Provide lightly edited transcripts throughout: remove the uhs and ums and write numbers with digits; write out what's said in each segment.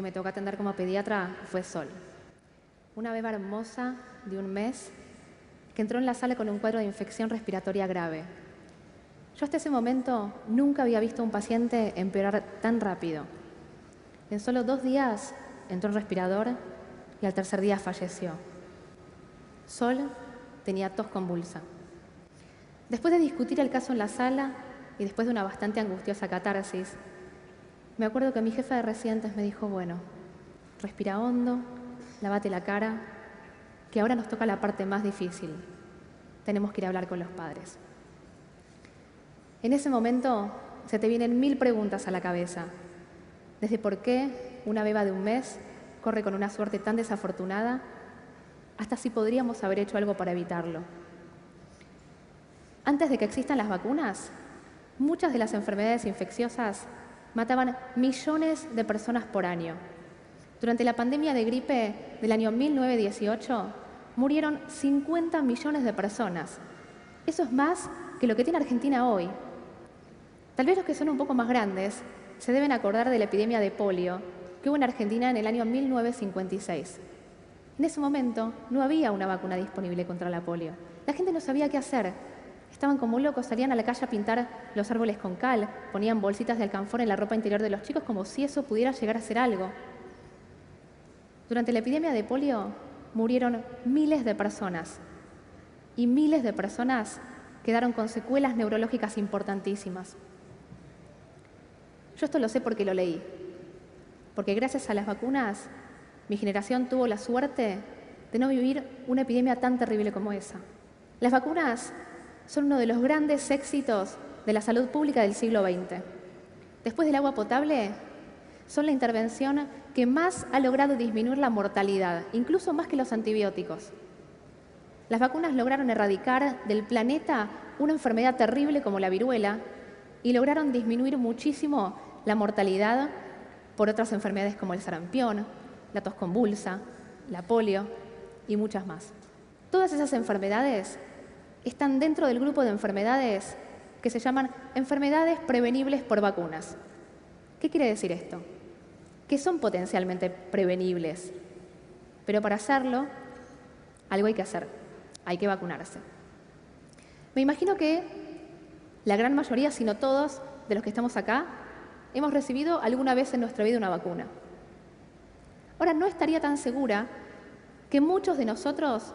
me tocó atender como pediatra fue Sol, una beba hermosa de 1 mes que entró en la sala con un cuadro de infección respiratoria grave. Yo hasta ese momento nunca había visto a un paciente empeorar tan rápido. En solo 2 días entró en respirador y al 3er día falleció. Sol tenía tos convulsa. Después de discutir el caso en la sala y después de una bastante angustiosa catarsis, me acuerdo que mi jefa de residentes me dijo, bueno, respira hondo, lávate la cara, que ahora nos toca la parte más difícil. Tenemos que ir a hablar con los padres. En ese momento se te vienen 1000 preguntas a la cabeza. Desde por qué una beba de 1 mes corre con una suerte tan desafortunada, hasta si podríamos haber hecho algo para evitarlo. Antes de que existan las vacunas, muchas de las enfermedades infecciosas mataban millones de personas por año. Durante la pandemia de gripe del año 1918, murieron 50 millones de personas. Eso es más que lo que tiene Argentina hoy. Tal vez los que son un poco más grandes se deben acordar de la epidemia de polio que hubo en Argentina en el año 1956. En ese momento no había una vacuna disponible contra la polio. La gente no sabía qué hacer. Estaban como locos, salían a la calle a pintar los árboles con cal, ponían bolsitas de alcanfor en la ropa interior de los chicos como si eso pudiera llegar a ser algo. Durante la epidemia de polio murieron miles de personas y miles de personas quedaron con secuelas neurológicas importantísimas. Yo esto lo sé porque lo leí, porque gracias a las vacunas mi generación tuvo la suerte de no vivir una epidemia tan terrible como esa. Las vacunas son uno de los grandes éxitos de la salud pública del siglo XX. Después del agua potable, son la intervención que más ha logrado disminuir la mortalidad, incluso más que los antibióticos. Las vacunas lograron erradicar del planeta una enfermedad terrible como la viruela y lograron disminuir muchísimo la mortalidad por otras enfermedades como el sarampión, la tos convulsa, la polio y muchas más. Todas esas enfermedades están dentro del grupo de enfermedades que se llaman enfermedades prevenibles por vacunas. ¿Qué quiere decir esto? Que son potencialmente prevenibles, pero para hacerlo, algo hay que hacer, hay que vacunarse. Me imagino que la gran mayoría, si no todos, de los que estamos acá, hemos recibido alguna vez en nuestra vida una vacuna. Ahora, no estaría tan segura que muchos de nosotros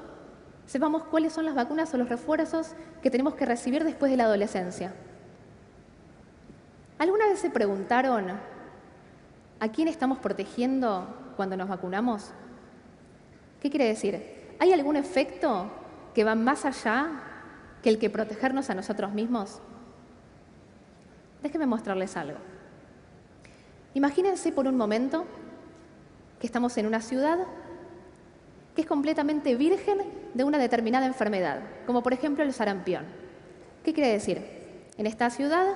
sepamos cuáles son las vacunas o los refuerzos que tenemos que recibir después de la adolescencia. ¿Alguna vez se preguntaron a quién estamos protegiendo cuando nos vacunamos? ¿Qué quiere decir? ¿Hay algún efecto que va más allá que el que protegernos a nosotros mismos? Déjenme mostrarles algo. Imagínense por un momento que estamos en una ciudad que es completamente virgen de una determinada enfermedad, como por ejemplo el sarampión. ¿Qué quiere decir? En esta ciudad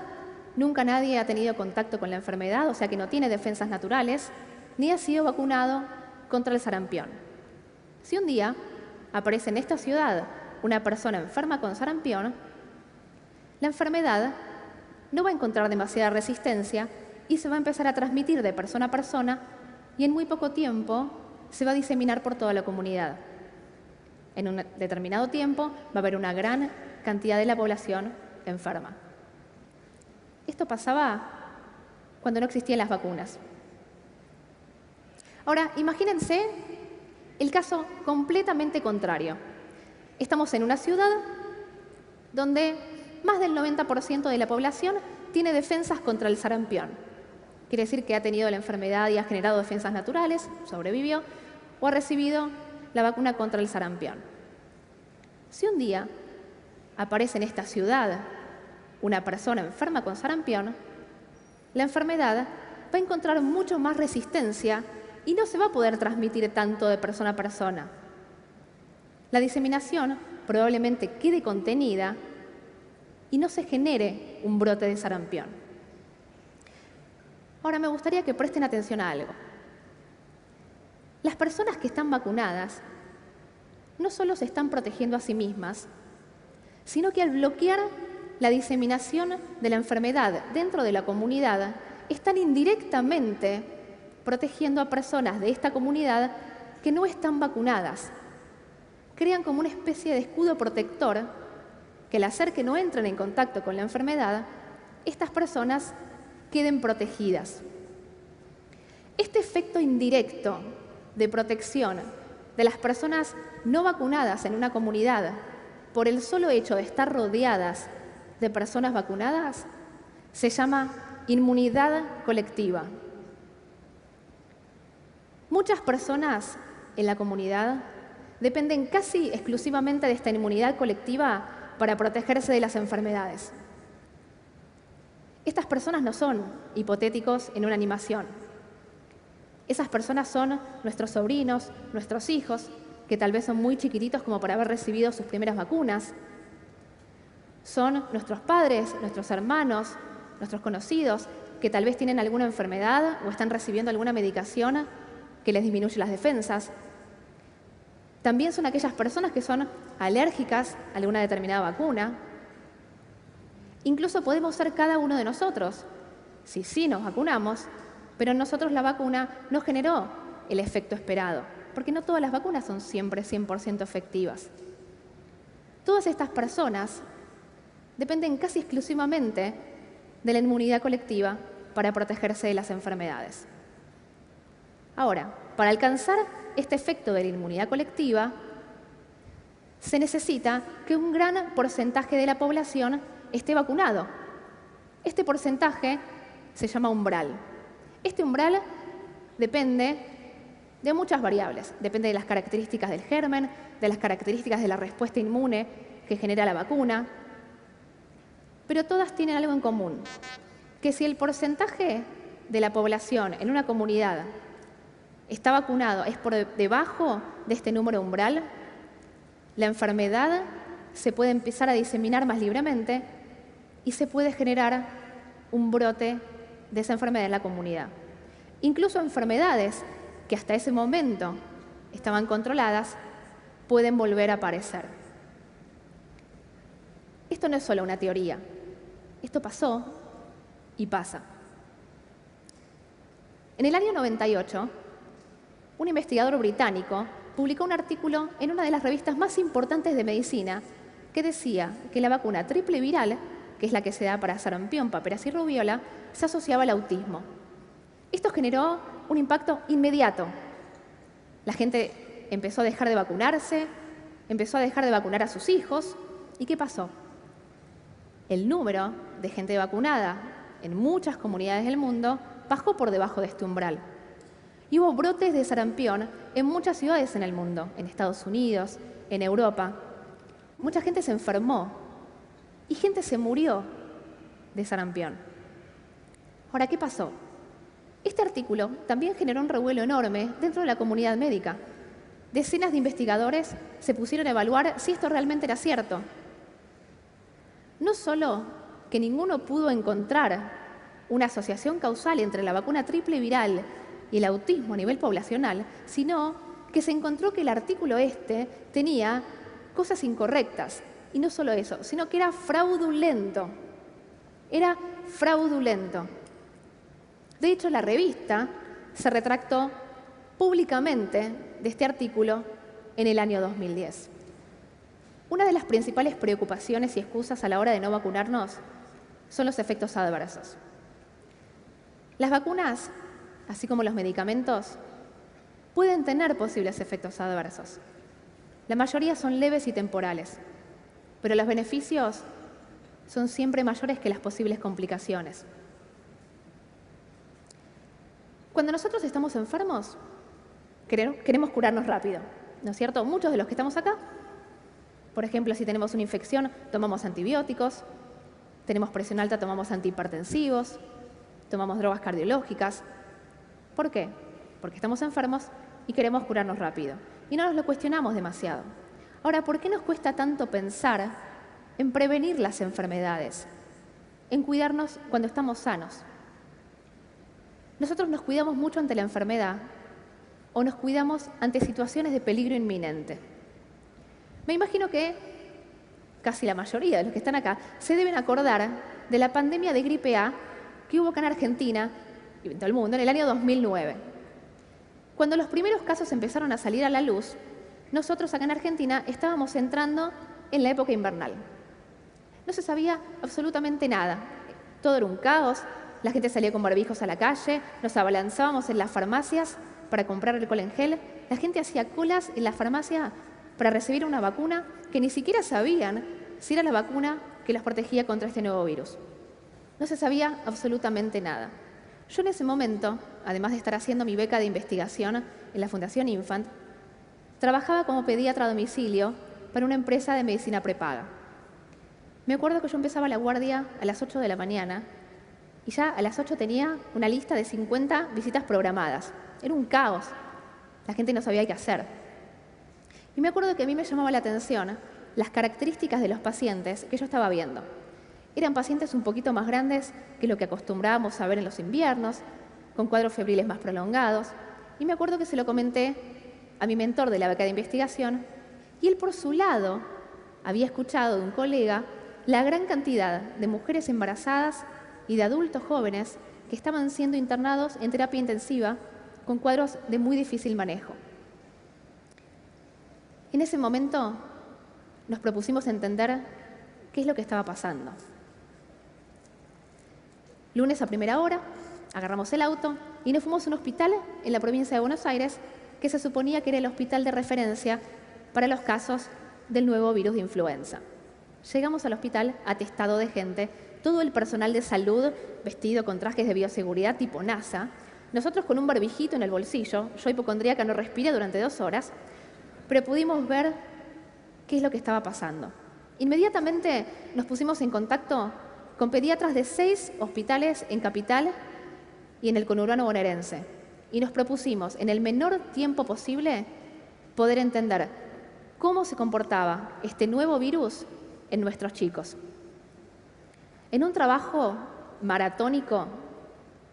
nunca nadie ha tenido contacto con la enfermedad, o sea que no tiene defensas naturales, ni ha sido vacunado contra el sarampión. Si un día aparece en esta ciudad una persona enferma con sarampión, la enfermedad no va a encontrar demasiada resistencia y se va a empezar a transmitir de persona a persona y en muy poco tiempo se va a diseminar por toda la comunidad. En un determinado tiempo va a haber una gran cantidad de la población enferma. Esto pasaba cuando no existían las vacunas. Ahora, imagínense el caso completamente contrario. Estamos en una ciudad donde más del 90% de la población tiene defensas contra el sarampión. Quiere decir que ha tenido la enfermedad y ha generado defensas naturales, sobrevivió, o ha recibido la vacuna contra el sarampión. Si un día aparece en esta ciudad una persona enferma con sarampión, la enfermedad va a encontrar mucho más resistencia y no se va a poder transmitir tanto de persona a persona. La diseminación probablemente quede contenida y no se genere un brote de sarampión. Ahora me gustaría que presten atención a algo. Las personas que están vacunadas no solo se están protegiendo a sí mismas, sino que al bloquear la diseminación de la enfermedad dentro de la comunidad, están indirectamente protegiendo a personas de esta comunidad que no están vacunadas. Crean como una especie de escudo protector que al hacer que no entren en contacto con la enfermedad, estas personas queden protegidas. Este efecto indirecto de protección de las personas no vacunadas en una comunidad por el solo hecho de estar rodeadas de personas vacunadas se llama inmunidad colectiva. Muchas personas en la comunidad dependen casi exclusivamente de esta inmunidad colectiva para protegerse de las enfermedades. Estas personas no son hipotéticos en una animación. Esas personas son nuestros sobrinos, nuestros hijos, que tal vez son muy chiquititos como para haber recibido sus primeras vacunas. Son nuestros padres, nuestros hermanos, nuestros conocidos, que tal vez tienen alguna enfermedad o están recibiendo alguna medicación que les disminuye las defensas. También son aquellas personas que son alérgicas a alguna determinada vacuna. Incluso podemos ser cada uno de nosotros, si sí nos vacunamos, pero en nosotros la vacuna no generó el efecto esperado, porque no todas las vacunas son siempre 100% efectivas. Todas estas personas dependen casi exclusivamente de la inmunidad colectiva para protegerse de las enfermedades. Ahora, para alcanzar este efecto de la inmunidad colectiva, se necesita que un gran porcentaje de la población esté vacunado. Este porcentaje se llama umbral. Este umbral depende de muchas variables. Depende de las características del germen, de las características de la respuesta inmune que genera la vacuna. Pero todas tienen algo en común, que si el porcentaje de la población en una comunidad está vacunado, es por debajo de este número umbral, la enfermedad se puede empezar a diseminar más libremente y se puede generar un brote de esa enfermedad en la comunidad. Incluso enfermedades que hasta ese momento estaban controladas pueden volver a aparecer. Esto no es solo una teoría, esto pasó y pasa. En el año 98, un investigador británico publicó un artículo en una de las revistas más importantes de medicina que decía que la vacuna triple viral, que es la que se da para sarampión, paperas y rubiola, se asociaba al autismo. Esto generó un impacto inmediato. La gente empezó a dejar de vacunarse, empezó a dejar de vacunar a sus hijos. ¿Y qué pasó? El número de gente vacunada en muchas comunidades del mundo bajó por debajo de este umbral. Y hubo brotes de sarampión en muchas ciudades en el mundo, en Estados Unidos, en Europa. Mucha gente se enfermó y gente se murió de sarampión. Ahora, ¿qué pasó? Este artículo también generó un revuelo enorme dentro de la comunidad médica. Decenas de investigadores se pusieron a evaluar si esto realmente era cierto. No solo que ninguno pudo encontrar una asociación causal entre la vacuna triple viral y el autismo a nivel poblacional, sino que se encontró que el artículo tenía cosas incorrectas. Y no solo eso, sino que era fraudulento. Era fraudulento. De hecho, la revista se retractó públicamente de este artículo en el año 2010. Una de las principales preocupaciones y excusas a la hora de no vacunarnos son los efectos adversos. Las vacunas, así como los medicamentos, pueden tener posibles efectos adversos. La mayoría son leves y temporales, pero los beneficios son siempre mayores que las posibles complicaciones. Cuando nosotros estamos enfermos, queremos curarnos rápido, ¿no es cierto? Muchos de los que estamos acá, por ejemplo, si tenemos una infección, tomamos antibióticos, tenemos presión alta, tomamos antihipertensivos, tomamos drogas cardiológicas. ¿Por qué? Porque estamos enfermos y queremos curarnos rápido. Y no nos lo cuestionamos demasiado. Ahora, ¿por qué nos cuesta tanto pensar en prevenir las enfermedades? En cuidarnos cuando estamos sanos. Nosotros nos cuidamos mucho ante la enfermedad o nos cuidamos ante situaciones de peligro inminente. Me imagino que casi la mayoría de los que están acá se deben acordar de la pandemia de gripe A que hubo acá en Argentina y en todo el mundo en el año 2009. Cuando los primeros casos empezaron a salir a la luz, nosotros acá en Argentina estábamos entrando en la época invernal. No se sabía absolutamente nada. Todo era un caos, la gente salía con barbijos a la calle, nos abalanzábamos en las farmacias para comprar alcohol en gel, la gente hacía colas en la farmacia para recibir una vacuna que ni siquiera sabían si era la vacuna que los protegía contra este nuevo virus. No se sabía absolutamente nada. Yo en ese momento, además de estar haciendo mi beca de investigación en la Fundación Infant, trabajaba como pediatra a domicilio para una empresa de medicina prepaga. Me acuerdo que yo empezaba la guardia a las 8 de la mañana y ya a las 8 tenía una lista de 50 visitas programadas. Era un caos. La gente no sabía qué hacer. Y me acuerdo que a mí me llamaba la atención las características de los pacientes que yo estaba viendo. Eran pacientes un poquito más grandes que lo que acostumbrábamos a ver en los inviernos, con cuadros febriles más prolongados. Y me acuerdo que se lo comenté a mi mentor de la beca de investigación y él por su lado había escuchado de un colega la gran cantidad de mujeres embarazadas y de adultos jóvenes que estaban siendo internados en terapia intensiva con cuadros de muy difícil manejo. En ese momento nos propusimos entender qué es lo que estaba pasando. Lunes a primera hora, agarramos el auto y nos fuimos a un hospital en la provincia de Buenos Aires que se suponía que era el hospital de referencia para los casos del nuevo virus de influenza. Llegamos al hospital atestado de gente, todo el personal de salud vestido con trajes de bioseguridad tipo NASA, nosotros con un barbijito en el bolsillo, yo hipocondríaca no respiré durante 2 horas, pero pudimos ver qué es lo que estaba pasando. Inmediatamente nos pusimos en contacto con pediatras de 6 hospitales en Capital y en el conurbano bonaerense. Y nos propusimos, en el menor tiempo posible, poder entender cómo se comportaba este nuevo virus en nuestros chicos. En un trabajo maratónico,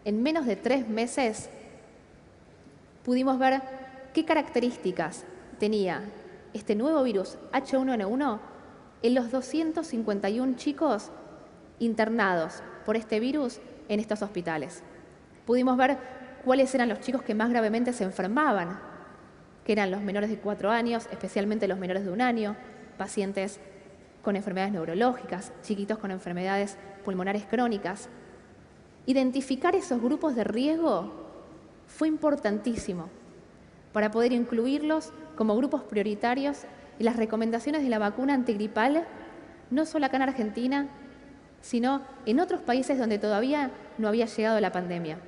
en menos de 3 meses, pudimos ver qué características tenía este nuevo virus H1N1 en los 251 chicos internados por este virus en estos hospitales. Pudimos ver cuáles eran los chicos que más gravemente se enfermaban, que eran los menores de 4 años, especialmente los menores de 1 año, pacientes con enfermedades neurológicas, chiquitos con enfermedades pulmonares crónicas. Identificar esos grupos de riesgo fue importantísimo para poder incluirlos como grupos prioritarios en las recomendaciones de la vacuna antigripal, no solo acá en Argentina, sino en otros países donde todavía no había llegado la pandemia.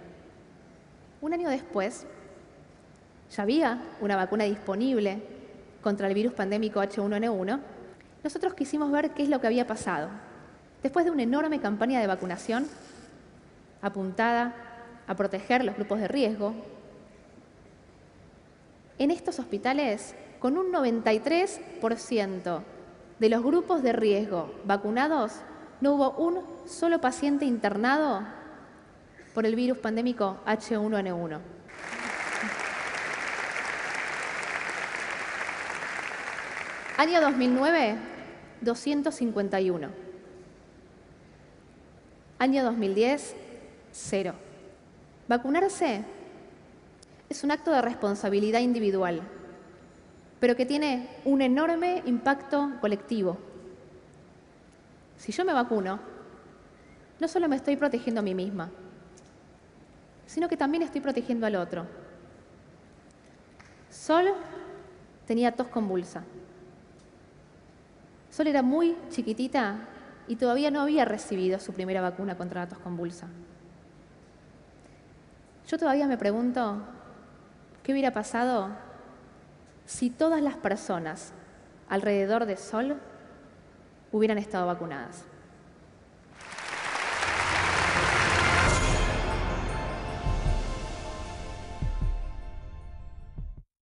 1 año después, ya había una vacuna disponible contra el virus pandémico H1N1. Nosotros quisimos ver qué es lo que había pasado. Después de una enorme campaña de vacunación apuntada a proteger los grupos de riesgo, en estos hospitales, con un 93% de los grupos de riesgo vacunados, no hubo un solo paciente internado por el virus pandémico H1N1. Año 2009, 251. Año 2010, 0. Vacunarse es un acto de responsabilidad individual, pero que tiene un enorme impacto colectivo. Si yo me vacuno, no solo me estoy protegiendo a mí misma, sino que también estoy protegiendo al otro. Sol tenía tos convulsa. Sol era muy chiquitita y todavía no había recibido su primera vacuna contra la tos convulsa. Yo todavía me pregunto, ¿qué hubiera pasado si todas las personas alrededor de Sol hubieran estado vacunadas?